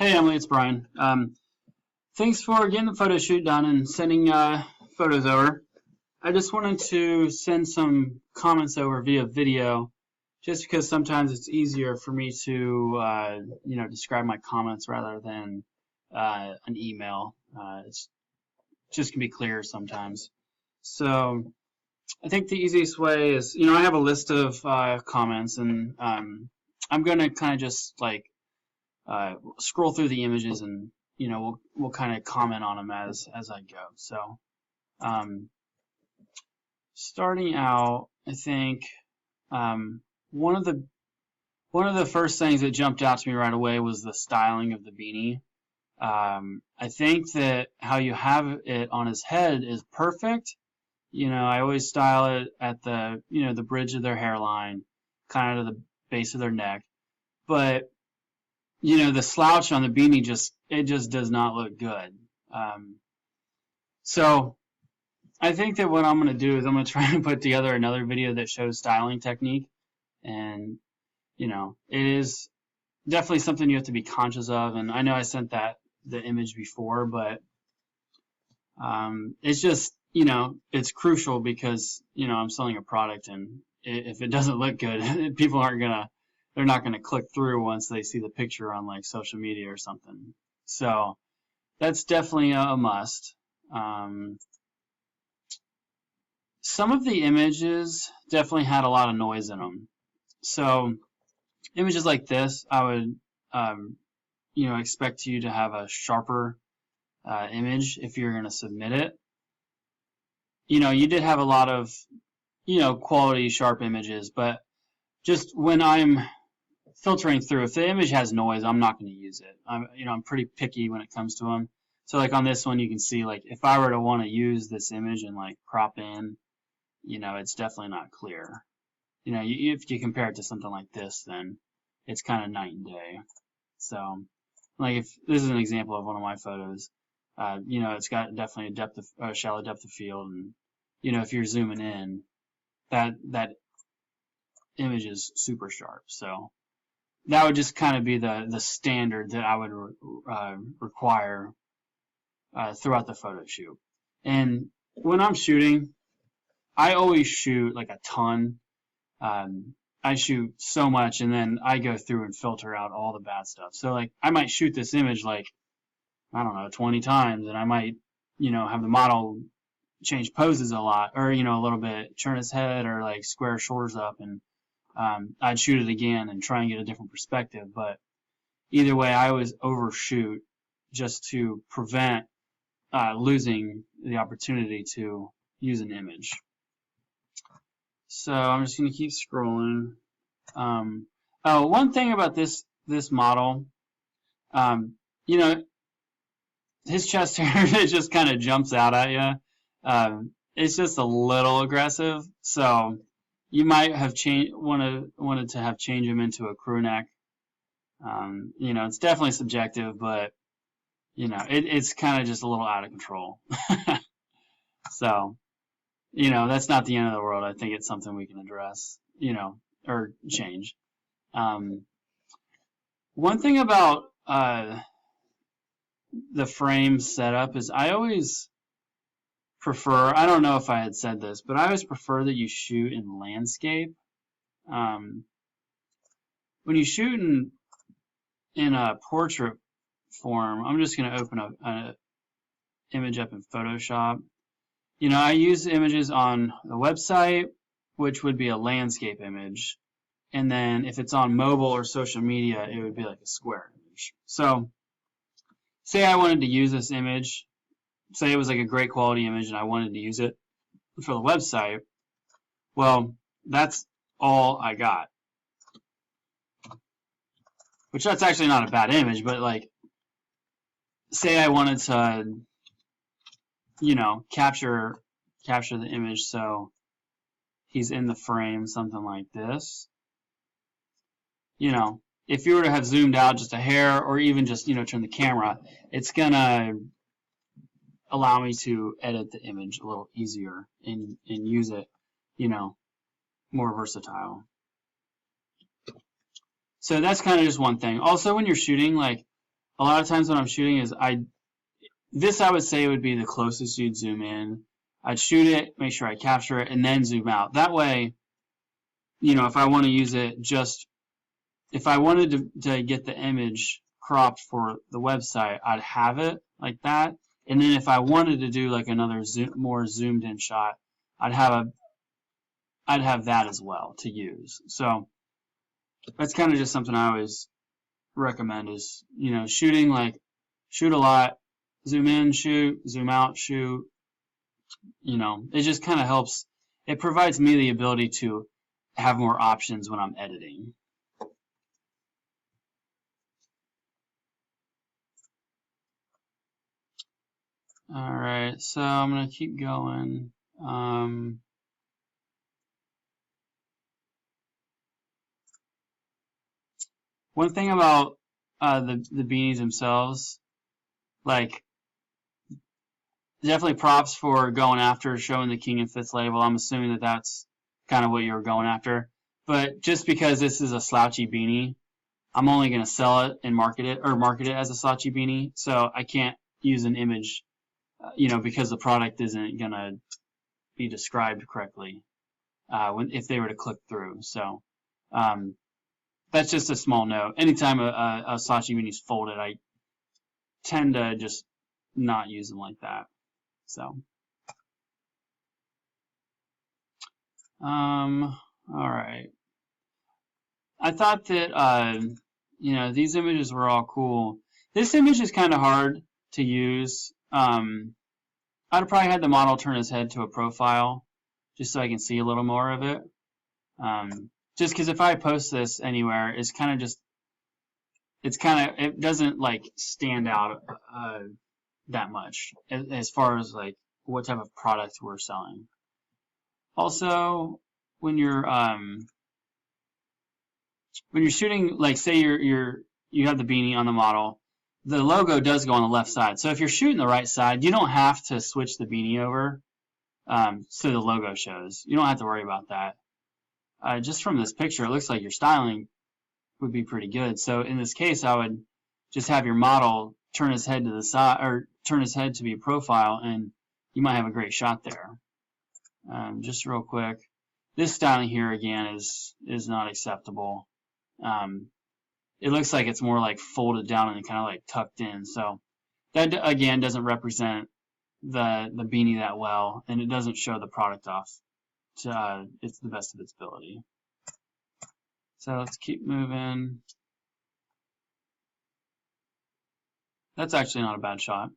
Hey Emily, it's Brian. Thanks for getting the photo shoot done and sending photos over. I just wanted to send some comments over via video, just because sometimes it's easier for me to describe my comments rather than an email. It's just can be clearer sometimes. So I think the easiest way is, I have a list of comments, and I'm going to kind of just scroll through the images, and we'll kind of comment on them as I go. So starting out, I think one of the first things that jumped out to me right away was the styling of the beanie. I think that how you have it on his head is perfect. I always style it at the bridge of their hairline, kind of the base of their neck, but the slouch on the beanie just does not look good. So I think that what I'm going to do is I'm going to try and put together another video that shows styling technique. And, it is definitely something you have to be conscious of. And I know I sent the image before, but it's just, it's crucial because, I'm selling a product, and if it doesn't look good, people they're not going to click through once they see the picture on like social media or something. So that's definitely a must. Some of the images definitely had a lot of noise in them. So images like this, I would expect you to have a sharper image if you're going to submit it. You did have a lot of quality sharp images, but just when I'm filtering through, if the image has noise, I'm not going to use it. I'm pretty picky when it comes to them. So like on this one, you can see like if I were to want to use this image and like crop in, it's definitely not clear. If you compare it to something like this, then it's kind of night and day. So like if this is an example of one of my photos, it's got definitely a shallow depth of field, and if you're zooming in, that image is super sharp. So that would just kind of be the standard that I would require throughout the photo shoot. And when I'm shooting, I always shoot like a ton. I shoot so much, and then I go through and filter out all the bad stuff. So like I might shoot this image like, I don't know, 20 times, and I might, have the model change poses a lot, or, a little bit, turn his head, or like square his shoulders up, and I'd shoot it again and try and get a different perspective. But either way, I always overshoot just to prevent losing the opportunity to use an image. So I'm just going to keep scrolling. One thing about this model, his chest hair, it just kind of jumps out at you. It's just a little aggressive, so you might have wanted to have change him into a crew neck. It's definitely subjective, but it's kind of just a little out of control. So, that's not the end of the world. I think it's something we can address, or change. One thing about the frame setup is I always prefer, I don't know if I had said this, but I always prefer that you shoot in landscape. When you shoot in a portrait form, I'm just going to open an image up in Photoshop. I use images on the website, which would be a landscape image. And then if it's on mobile or social media, it would be like a square image. So say I wanted to use this image, say it was like a great quality image and I wanted to use it for the website, well, that's all I got. Which that's actually not a bad image, but like, say I wanted to, capture the image so he's in the frame, something like this. If you were to have zoomed out just a hair, or even just, turn the camera, it's gonna allow me to edit the image a little easier and use it, more versatile. So that's kind of just one thing. Also, when you're shooting, like, a lot of times when I'm shooting is I would say would be the closest you'd zoom in. I'd shoot it, make sure I capture it, and then zoom out. That way, if I want to use it if I wanted to get the image cropped for the website, I'd have it like that. And then if I wanted to do like another more zoomed in shot, I'd have that as well to use. So that's kind of just something I always recommend is, shooting, like shoot a lot, zoom in, shoot, zoom out, shoot. It just kind of helps. It provides me the ability to have more options when I'm editing. All right, so I'm going to keep going. One thing about the beanies themselves, like, definitely props for going after showing the King and Fitz label. I'm assuming that that's kind of what you were going after. But just because this is a slouchy beanie, I'm only going to sell it and market it as a slouchy beanie. So I can't use an image, because the product isn't going to be described correctly if they were to click through. So that's just a small note. Anytime a slouchy beanie is folded, I tend to just not use them like that. So, all right. I thought that, these images were all cool. This image is kind of hard to use. I'd probably had the model turn his head to a profile just so I can see a little more of it. Just because if I post this anywhere, it doesn't like stand out that much as far as like what type of product we're selling. Also, when you're shooting, like say you have the beanie on the model, the logo does go on the left side. So if you're shooting the right side, you don't have to switch the beanie over so the logo shows. You don't have to worry about that. Just from this picture, it looks like your styling would be pretty good. So in this case, I would just have your model turn his head to the side, or turn his head to be a profile, and you might have a great shot there. Just real quick, this styling here again is not acceptable. It looks like it's more like folded down and kind of like tucked in. So that again doesn't represent the beanie that well, and it doesn't show the product off to it's the best of its ability. So let's keep moving. That's actually not a bad shot.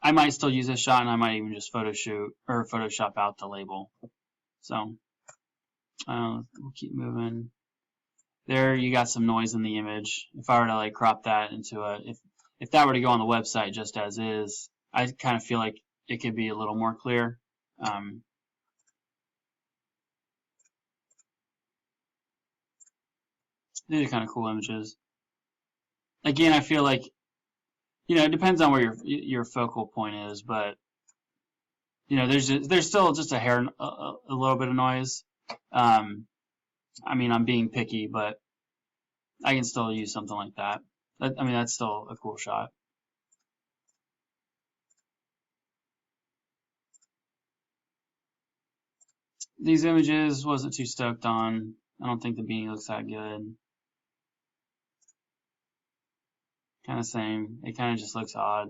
I might still use this shot, and I might even just Photoshop out the label. So we'll keep moving. There, you got some noise in the image. If I were to like crop that into if that were to go on the website just as is, I kind of feel like it could be a little more clear. These are kind of cool images. Again, I feel like, it depends on where your focal point is, but there's still just a little bit of noise. I mean, I'm being picky, but I can still use something like that. I mean, that's still a cool shot. These images wasn't too stoked on. I don't think the beanie looks that good. Kind of same. It kind of just looks odd.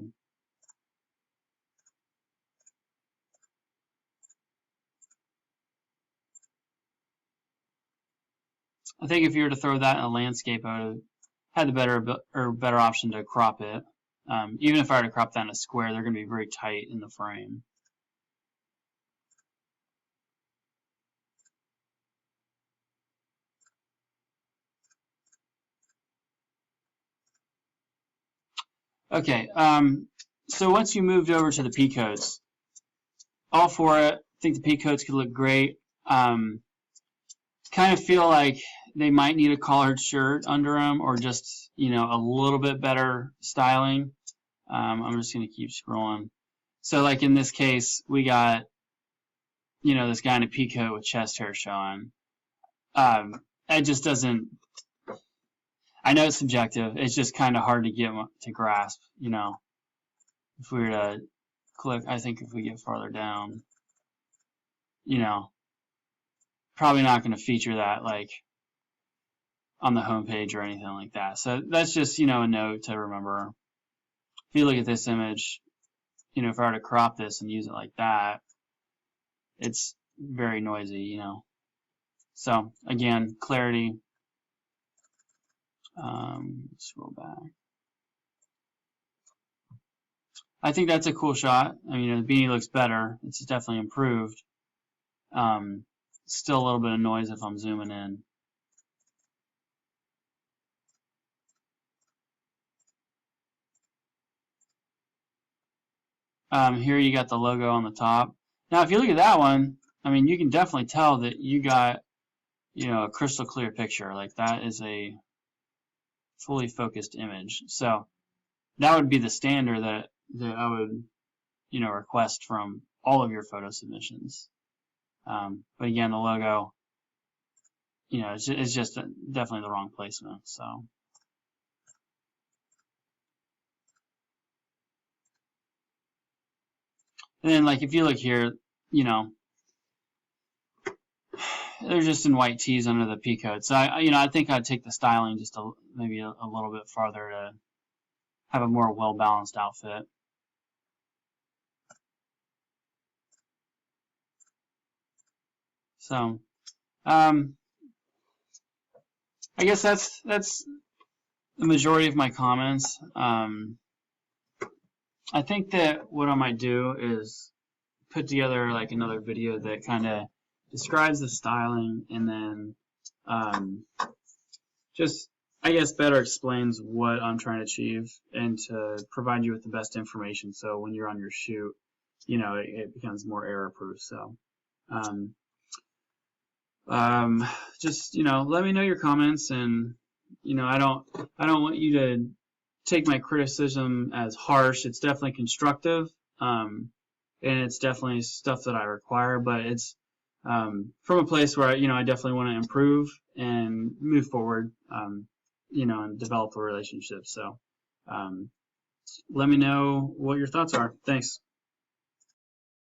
I think if you were to throw that in a landscape, I would have had the better option to crop it. Even if I were to crop that in a square, they're going to be very tight in the frame. Okay, so once you moved over to the P-coats, all for it. I think the P-coats could look great. Kind of feel like they might need a collared shirt under them, or just, a little bit better styling. I'm just going to keep scrolling. So like in this case, we got, this guy in a P-coat with chest hair showing. It just doesn't, I know it's subjective. It's just kind of hard to get to grasp, you know. If we were to click, I think if we get farther down, you know, probably not going to feature that like on the home page or anything like that. So that's just, you know, a note to remember. If you look at this image, you know, if I were to crop this and use it like that, it's very noisy, you know. So again, clarity. Scroll back. I think that's a cool shot. I mean, the beanie looks better. It's definitely improved. Still a little bit of noise if I'm zooming in. Here you got the logo on the top. Now, if you look at that one, I mean, you can definitely tell that you got, you know, a crystal clear picture. Like that is a fully focused image. So that would be the standard that I would, you know, request from all of your photo submissions. But again, the logo, you know, it's just definitely the wrong placement. So. And then, like, if you look here, you know, they're just in white tees under the P code. So, you know, I think I'd take the styling just maybe a little bit farther to have a more well-balanced outfit. So, I guess that's the majority of my comments. I think that what I might do is put together like another video that kind of describes the styling and then just, I guess, better explains what I'm trying to achieve and to provide you with the best information so when you're on your shoot, you know, it becomes more error-proof. So just, you know, let me know your comments, and, you know, I don't want you to take my criticism as harsh. It's definitely constructive, and it's definitely stuff that I require, but it's from a place where, you know, I definitely want to improve and move forward, you know, and develop a relationship. So let me know what your thoughts are. Thanks.